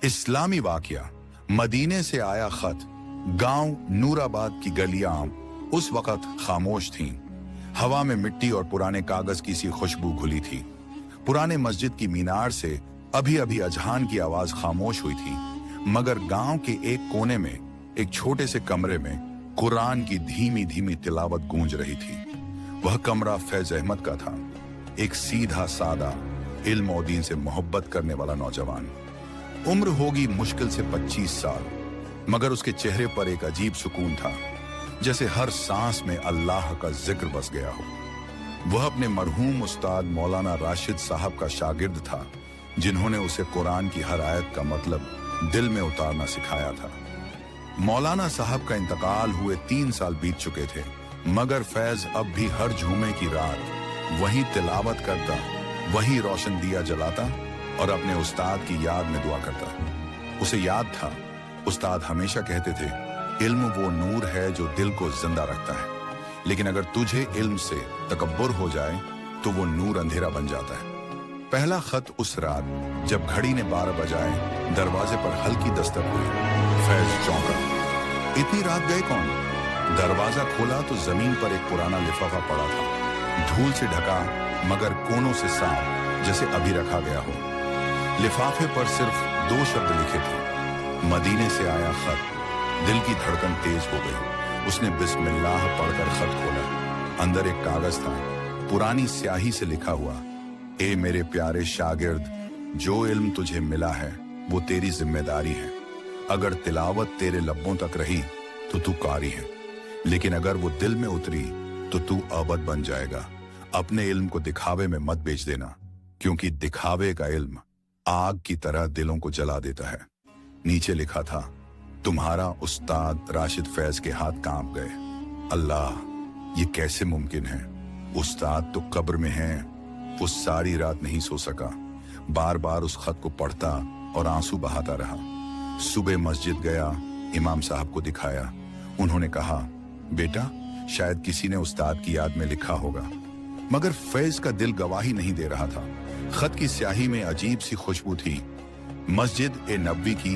इस्लामी वाकया। मदीने से आया खत। गांव नूराबाद की गलियां उस वक्त खामोश थीं। हवा में मिट्टी और पुराने कागज की सी खुशबू घुली थी। पुराने मस्जिद की मीनार से अभी अभी अजहान की आवाज खामोश हुई थी, मगर गांव के एक कोने में एक छोटे से कमरे में कुरान की धीमी धीमी तिलावत गूंज रही थी। वह कमरा फैज अहमद का था, एक सीधा सादा इल्म और दीन से मोहब्बत करने वाला नौजवान। उम्र होगी मुश्किल से 25 साल, मगर उसके चेहरे पर एक अजीब सुकून था, जैसे हर सांस में अल्लाह का जिक्र बस गया हो। वह अपने मरहूम उस्ताद मौलाना राशिद साहब का शागिर्द था, जिन्होंने उसे कुरान की हर आयत का मतलब दिल में उतारना सिखाया था। मौलाना साहब का इंतकाल हुए 3 साल बीत चुके थे, मगर फैज अब भी हर जुमे की रात वही तिलावत करता, वही रोशन दिया जलाता और अपने उस्ताद की याद में दुआ करता। उसे याद था, उस्ताद हमेशा कहते थे, इल्म वो नूर है जो दिल को जिंदा रखता है, लेकिन अगर तुझे इल्म से तकब्बुर हो जाए तो वो नूर अंधेरा बन जाता है। पहला खत उस रात जब घड़ी ने 12 बजाए, दरवाजे पर हल्की दस्तक हुई। फैज चौंका। इतनी रात गए कौन? दरवाजा खोला तो जमीन पर एक पुराना लिफाफा पड़ा था, धूल से ढका मगर कोनों से साफ, जैसे अभी रखा गया हो। लिफाफे पर सिर्फ 2 शब्द लिखे थे, मदीने से आया खत। दिल की धड़कन तेज हो गई। उसने बिस्मिल्लाह पढ़कर खत खोला। अंदर एक कागज था, पुरानी स्याही से लिखा हुआ, ए मेरे प्यारे शागिर्द, जो इल्म तुझे मिला है वो तेरी जिम्मेदारी है। अगर तिलावत तेरे लब्बों तक रही तो तू कारी है, लेकिन अगर वो दिल में उतरी तो तू अबद बन जाएगा। अपने इल्म को दिखावे में मत बेच देना, क्योंकि दिखावे का इल्म आग की तरह दिलों को जला देता है। नीचे लिखा था, तुम्हारा उस्ताद राशिद फैज के हाथ कांप गए। अल्लाह, ये कैसे मुमकिन है? उस्ताद तो कब्र में हैं। वो सारी रात नहीं सो सका, बार बार उस खत को पढ़ता और आंसू बहाता रहा। सुबह मस्जिद गया, इमाम साहब को दिखाया। उन्होंने कहा, बेटा, शायद किसी ने उस्ताद की याद में लिखा होगा। मगर फैज का दिल गवाही नहीं दे रहा था। खत की स्याही में अजीब सी खुशबू थी, मस्जिद ए नबवी की।